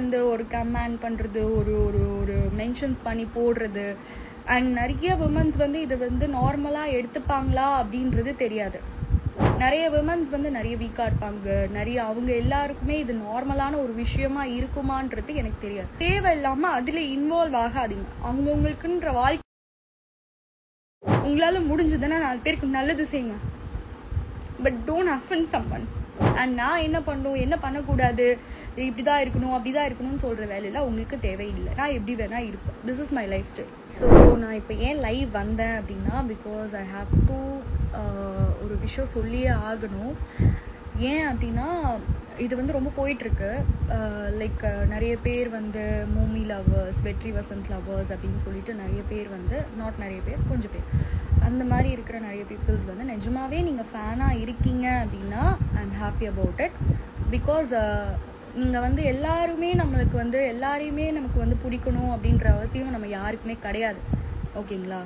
வந்து ஒரு கமெண்ட் பண்ணுறது, ஒரு ஒரு ஒரு மென்ஷன்ஸ் பண்ணி போடுறது. அண்ட் நிறைய விமன்ஸ் வந்து இது வந்து நார்மலாக எடுத்துப்பாங்களா அப்படின்றது தெரியாது. நிறைய விமன்ஸ் வந்து நிறைய வீக்காக இருப்பாங்க. நிறைய அவங்க எல்லாருக்குமே இது நார்மலான ஒரு விஷயமா இருக்குமான்றது எனக்கு தெரியாது. தேவையில்லாமல் அதில் இன்வால்வ் ஆகாதீங்க. அவங்கவுங்களுக்குன்ற வாழ்க்கை உங்களால் முடிஞ்சதுன்னா 4 பேருக்கு நல்லது செய்யுங்க. But don't offend someone. And நான் என்ன பண்ணணும், என்ன பண்ணக்கூடாது, இப்படிதான் இருக்கணும் அப்படிதான் இருக்கணும்னு சொல்கிற வேலையெல்லாம் உங்களுக்கு தேவையில்லை. நான் எப்படி வேணா இருப்பேன். This is my life style. So நான் இப்போ ஏன் லைவ் வந்தேன் அப்படின்னா, பிகாஸ் ஐ ஹாவ் டு ஒரு விஷயம் சொல்லியே ஆகணும். ஏன் அப்படின்னா, இது வந்து ரொம்ப போயிட்டுருக்கு. லைக் நிறைய பேர் வந்து மூமி லவ்வர்ஸ், வெற்றி வசந்த் லவ்வர்ஸ் அப்படின்னு சொல்லிட்டு நிறைய பேர் வந்து, நாட் நிறைய பேர், கொஞ்சம் பேர் அந்த மாதிரி இருக்கிற நிறைய பீப்புள்ஸ் வந்து நிஜமாவே நீங்கள் ஃபேனாக இருக்கீங்க அப்படின்னா I am happy about it. Because நீங்கள் வந்து எல்லாருமே நம்மளுக்கு வந்து எல்லாரையுமே நமக்கு வந்து பிடிக்கணும் அப்படின்ற அவசியம் நம்ம யாருக்குமே கிடையாது. ஓகேங்களா?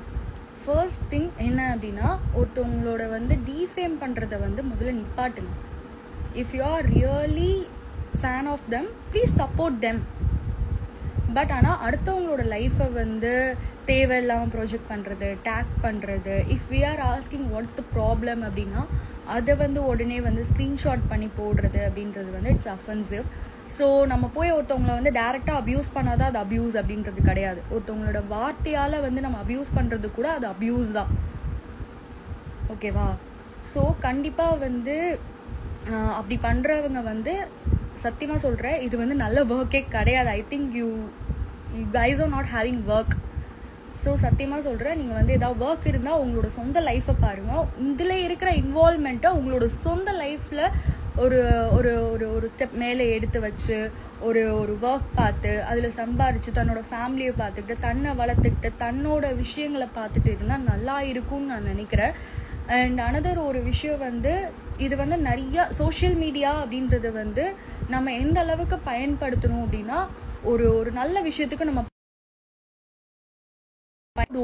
ஃபர்ஸ்ட் திங் என்ன அப்படின்னா, ஒருத்தவங்களோட வந்து டீஃபேம் பண்ணுறத வந்து முதல்ல நிப்பாட்டுங்க. If you are really fan of them, please support them. But ஆனால் அடுத்தவங்களோட லைஃப்பை வந்து தேவையில்லாமல் ப்ரொஜெக்ட் பண்ணுறது, டேக் பண்ணுறது, if we are asking what's the problem அப்படின்னா அதை வந்து உடனே வந்து ஸ்க்ரீன்ஷாட் பண்ணி போடுறது அப்படின்றது வந்து இட்ஸ் அஃபென்சிவ். ஸோ நம்ம போய் ஒருத்தவங்களை வந்து டேரெக்டாக அப்யூஸ் பண்ணாதான் அது அப்யூஸ் அப்படின்றது கிடையாது. ஒருத்தவங்களோட வார்த்தையால் வந்து நம்ம அப்யூஸ் பண்ணுறது கூட அது அப்யூஸ் தான். ஓகேவா? ஸோ கண்டிப்பாக வந்து அப்படி பண்ணுறவங்க வந்து சத்தியமாக சொல்கிறேன், இது வந்து நல்ல ஒர்க்கே கிடையாது. I think you guys are not having work. So சத்தியமாக சொல்கிறேன், நீங்கள் வந்து ஏதாவது ஒர்க் இருந்தால் உங்களோட சொந்த லைஃப்பை பாருங்கள். இதில் இருக்கிற இன்வால்மெண்ட்டை உங்களோட சொந்த லைஃப்பில் ஒரு ஒரு ஒரு ஒரு ஸ்டெப் மேலே எடுத்து வச்சு ஒரு ஒரு ஒர்க் பார்த்து அதில் சம்பாரித்து தன்னோட ஃபேமிலியை பார்த்துக்கிட்டு தன்னை வளர்த்துக்கிட்டு தன்னோட விஷயங்களை பார்த்துட்டு இருந்தால் நல்லா இருக்கும்னு நான் நினைக்கிறேன். அண்ட் அனதர் ஒரு விஷயம் வந்து, இது வந்து நிறைய சோஷியல் மீடியா அப்படின்றது வந்து நம்ம எந்த அளவுக்கு பயன்படுத்தணும் அப்படின்னா, ஒரு ஒரு நல்ல விஷயத்துக்கு நம்ம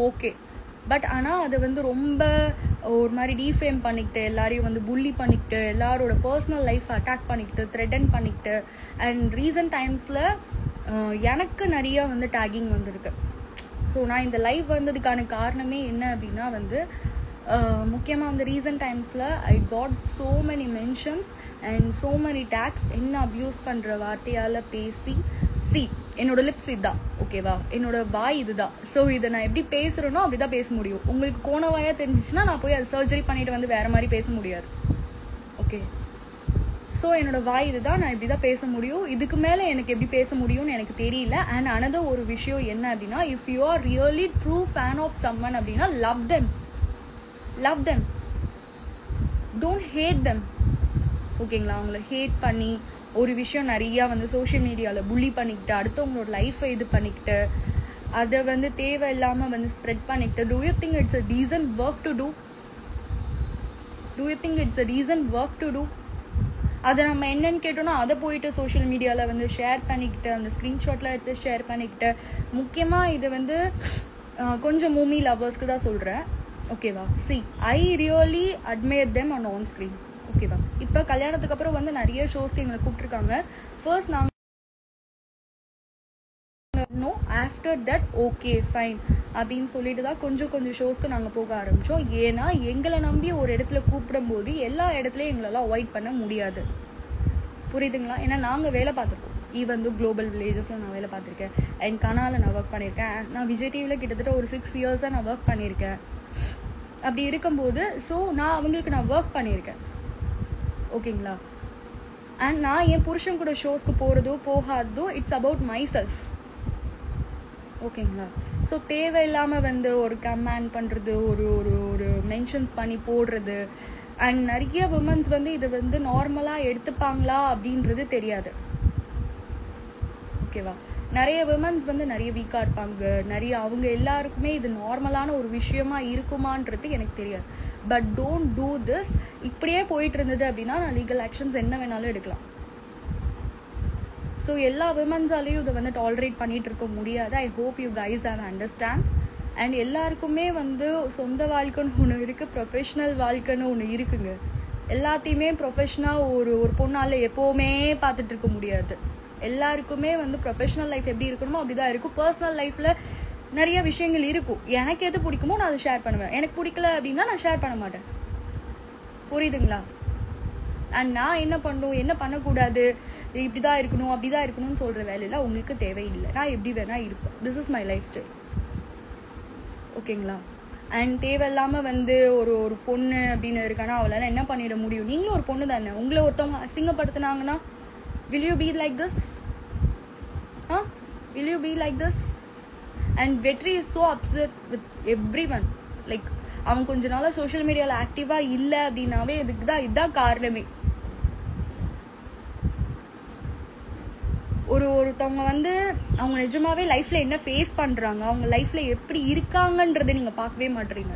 ஓகே. பட் ஆனால் அது வந்து ரொம்ப ஒரு மாதிரி டீஃபேம் பண்ணிக்கிட்டு, எல்லாரையும் வந்து புல்லி பண்ணிக்கிட்டு, எல்லாரோட பர்சனல் லைஃப் அட்டாக் பண்ணிக்கிட்டு, த்ரெட்டன் பண்ணிக்கிட்டு, அண்ட் ரீசன்ட் டைம்ஸில் எனக்கு நிறையா வந்து டேகிங் வந்திருக்கு. ஸோ நான் இந்த லைவ் வந்ததுக்கான காரணமே என்ன அப்படின்னா வந்து, முக்கியமாக வந்து ரீசன்ட் டைம்ஸில் I got so many mentions and so many tags. என்ன அப்யூஸ் பண்ணுற வார்த்தையால் பேசி, என்னோட லிப்ஸ் இதுதான். ஓகேவா? என்னோட வாய் இதுதான். ஸோ இதை நான் எப்படி பேசுகிறேனோ அப்படி தான் பேச முடியும். உங்களுக்கு கோணவாயாக தெரிஞ்சிச்சுன்னா நான் போய் அதை சர்ஜரி பண்ணிட்டு வந்து வேறு மாதிரி பேச முடியாது. ஓகே? ஸோ என்னோட வாய் இதுதான், நான் இப்படி தான் பேச முடியும். இதுக்கு மேலே எனக்கு எப்படி பேச முடியும்னு எனக்கு தெரியல. அண்ட் அனதர் ஒரு விஷயம் என்ன அப்படின்னா, if you are really true fan of சம்மன் அப்படின்னா love them. Don't hate them. ஓகேங்களா? அவங்கள ஹேட் பண்ணி ஒரு விஷயம் நிறையா வந்து சோஷியல் மீடியாவில் புல்லி பண்ணிக்கிட்டு, அடுத்தவங்களோட லைஃப்பை இது பண்ணிக்கிட்டு, அதை வந்து தேவையில்லாமல் வந்து ஸ்ப்ரெட் பண்ணிக்கிட்டு, do you think it's a decent work to do? அதை நம்ம என்னன்னு கேட்டோம்னா, அதை போயிட்டு சோஷியல் மீடியாவில் வந்து ஷேர் பண்ணிக்கிட்டு, அந்த ஸ்க்ரீன்ஷாட்லாம் எடுத்து ஷேர் பண்ணிக்கிட்டு, முக்கியமாக இது வந்து கொஞ்சம் மூமி லவ்வர்ஸ்க்கு தான் சொல்கிறேன். ஓகேவா? I really admire them on screen. ஓகேவா? இப்போ கல்யாணத்துக்கு அப்புறம் வந்து நிறைய ஷோஸ்க்கு எங்களை கூப்பிட்டுருக்காங்க. ஃபர்ஸ்ட் நாங்கள் no, after that okay fine அப்படின்னு சொல்லிட்டு தான் கொஞ்சம் ஷோஸ்க்கு நாங்கள் போக ஆரம்பித்தோம். ஏன்னா எங்களை நம்பி ஒரு இடத்துல கூப்பிடும் போது எல்லா இடத்துலையும் எங்களெல்லாம் அவாய்ட் பண்ண முடியாது. புரியுதுங்களா? ஏன்னா நாங்கள் வேலை பார்த்துருக்கோம். ஈவன் வந்து குளோபல் வில்லேஜஸில் நான் வேலை பார்த்துருக்கேன். அண்ட் கனாலில் நான் ஒர்க் பண்ணியிருக்கேன். நான் விஜய் டிவியில் கிட்டத்தட்ட ஒரு 6 இயர்ஸாக நான் ஒர்க் பண்ணியிருக்கேன். அப்படி இருக்கும்போது ஸோ நான் அவங்களுக்கு நான் ஒர்க் பண்ணியிருக்கேன். ஓகேங்களா? அண்ட் நான் என் புருஷன் கூட ஷோஸ்க்கு போகிறதோ போகாததோ இட்ஸ் அபவுட் மை செல்ஃப். ஓகேங்களா? ஸோ தேவையில்லாமல் வந்து ஒரு கமெண்ட் பண்ணுறது, ஒரு ஒரு ஒரு மென்ஷன்ஸ் பண்ணி போடுறது. அண்ட் நிறைய விமன்ஸ் வந்து இது வந்து நார்மலாக எடுத்துப்பாங்களா அப்படின்றது தெரியாது. ஓகேவா? நிறைய விமன்ஸ் வந்து நிறைய வீக்காக இருப்பாங்க. நிறைய அவங்க எல்லாருக்குமே இது நார்மலான ஒரு விஷயமா இருக்குமான்றது எனக்கு தெரியாது. But don't do this. இப்படியே போயிட்டு இருந்தது அப்படின்னா நான் லீகல் ஆக்ஷன்ஸ் என்ன வேணாலும் எடுக்கலாம். ஸோ எல்லா விமன்ஸாலையும் இதை வந்து டாலரேட் பண்ணிட்டு இருக்க முடியாது. I hope you guys have understand. And எல்லாருக்குமே வந்து சொந்த வாழ்க்கைன்னு ஒன்று இருக்குது, ப்ரொஃபஷ்னல் வாழ்க்கைன்னு ஒன்று இருக்குங்க. எல்லாத்தையுமே ப்ரொஃபஷனாக ஒரு பொண்ணால் எப்போவுமே பார்த்துட்டு இருக்க முடியாது. எல்லாருக்குமே வந்து ப்ரொஃபஷனல் லைஃப் எப்படி இருக்கணுமோ அப்படிதான் இருக்கும். பர்சனல் லைஃப்ல நிறைய விஷயங்கள் இருக்கும். எனக்கு எது பிடிக்குமோ நான் அதை ஷேர் பண்ணுவேன். எனக்கு பிடிக்கல அப்படின்னா நான் ஷேர் பண்ண மாட்டேன். புரியுதுங்களா? அண்ட் நான் என்ன பண்ணணும், என்ன பண்ணக்கூடாது, இப்படிதான் இருக்கணும் அப்படிதான் இருக்கணும்னு சொல்ற வேலையில உங்களுக்கு தேவையில்லை. நான் எப்படி வேணா இருப்பேன். This is my life style. ஓகேங்களா? அண்ட் தேவையில்லாம வந்து ஒரு பொண்ணு அப்படின்னு இருக்கானா அவளால என்ன பண்ணிட முடியும்? நீங்களும் ஒரு பொண்ணு தானே. உங்களை ஒருத்தவங்க அசிங்கப்படுத்தினாங்கன்னா will you be like this? Will you be like this? And Vetri is so upset with everyone. Like அவன் கொஞ்ச நாளா சோஷியல் மீடியால ஆக்டிவா இல்ல அப்படின்னாவே இதுதான் காரணமே. ஒருத்தவங்க வந்து அவங்க நிஜமாவே லைஃப்ல என்ன ஃபேஸ் பண்றாங்க, அவங்க லைஃப்ல எப்படி இருக்காங்கன்றதை நீங்க பார்க்கவே மாட்டீங்க.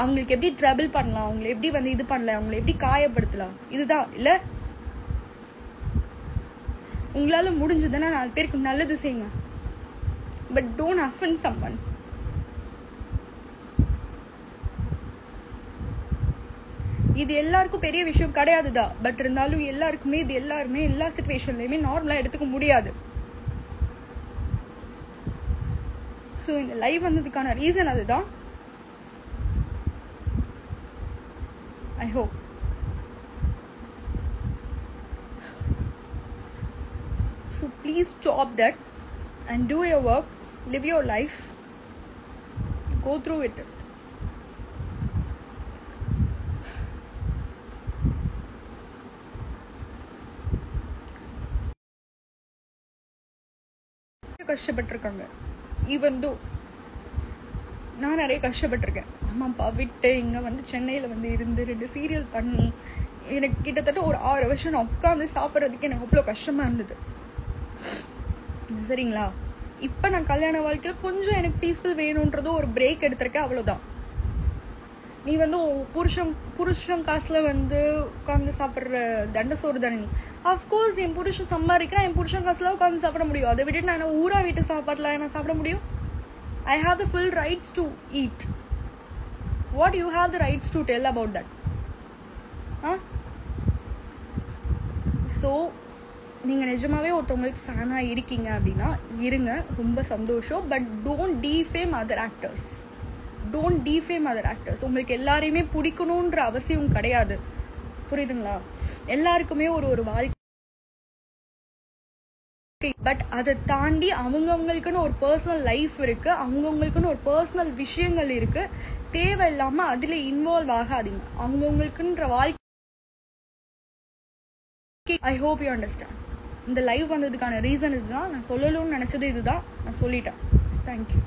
அவங்களுக்கு எப்படி ட்ரபிள் பண்ணலாம், அவங்களை எப்படி வந்து இது பண்ணலாம், அவங்களை எப்படி காயப்படுத்தலாம், இதுதான் இல்ல. உங்களால முடிஞ்சதுன்னா 4 பேருக்கு நல்லது செய்யுங்க. But don't offend someone. இது எல்லாருக்கும் பெரிய விஷயம் கிடையாதுதான். பட் இருந்தாலும் எல்லாருக்குமே இது எல்லாருமே எல்லா சிச்சுவேஷன்லயுமே நார்மலா எடுத்துக்க முடியாது. சோ இந்த லைவ் வந்ததுக்கான ரீசன் அதுதான். I hope so please stop that and do your work, live your life, go through it. கஷ்டப்பட்டிருக்காங்க. ஈவன் நான் நிறைய கஷ்டப்பட்டிருக்கேன். அம்மா அப்பா விட்டு இங்க வந்து சென்னையில வந்து இருந்து 2 சீரியல் பண்ணி எனக்கு கிட்டத்தட்ட ஒரு 6 வருஷம் நான் உட்காந்து சாப்பிட்றதுக்கு எனக்கு அவ்வளோ கஷ்டமா இருந்தது. சரிங்களா? இப்ப நான் கல்யாண வாழ்க்கையில கொஞ்சம் எனக்கு பீஸ்ஃபுல் வேணும்ன்றதும் ஒரு பிரேக் எடுத்திருக்கேன். அவ்வளவுதான். நீ வந்து புருஷன் காசுல வந்து உட்காந்து சாப்பிடுற தண்ட சோறு தானே நீ. அஃப்கோர்ஸ் என் புருஷன் சம்பாதிக்கிறேன், என் புருஷன் காசுல உட்காந்து சாப்பிட முடியும். அதை விட்டு நான் ஊரா வீட்டு சாப்பாடுல நான் சாப்பிட முடியும்? I have the full rights to eat. What you have the rights to tell about that? So நீங்க நிஜமாவே ஒருத்தவங்களுக்கு ஃபேனா இருக்கீங்க அப்படின்னா இருங்க, ரொம்ப சந்தோஷம். But don't defame other actors. Don't defame other actors. உங்களுக்கு எல்லாரையுமே பிடிக்கணும்ன்ற அவசியம் கிடையாது. புரியுதுங்களா? எல்லாருக்குமே ஒரு வாழ்க்கை. பட் அதை தாண்டி அவங்கவுங்களுக்குன்னு ஒரு பர்சனல் லைஃப் இருக்கு, அவங்கவுங்களுக்குன்னு ஒரு பர்சனல் விஷயங்கள் இருக்கு. தேவையில்லாம அதுல இன்வால்வ் ஆகாதீங்க. அவங்கவுங்களுக்குன்ற வாழ்க்கை. I hope you understand. இந்த லைவ் வந்ததுக்கான ரீசன் இதுதான். நான் சொல்லணும்னு நினைச்சது இதுதான். நான் சொல்லிட்டேன். தேங்க்யூ.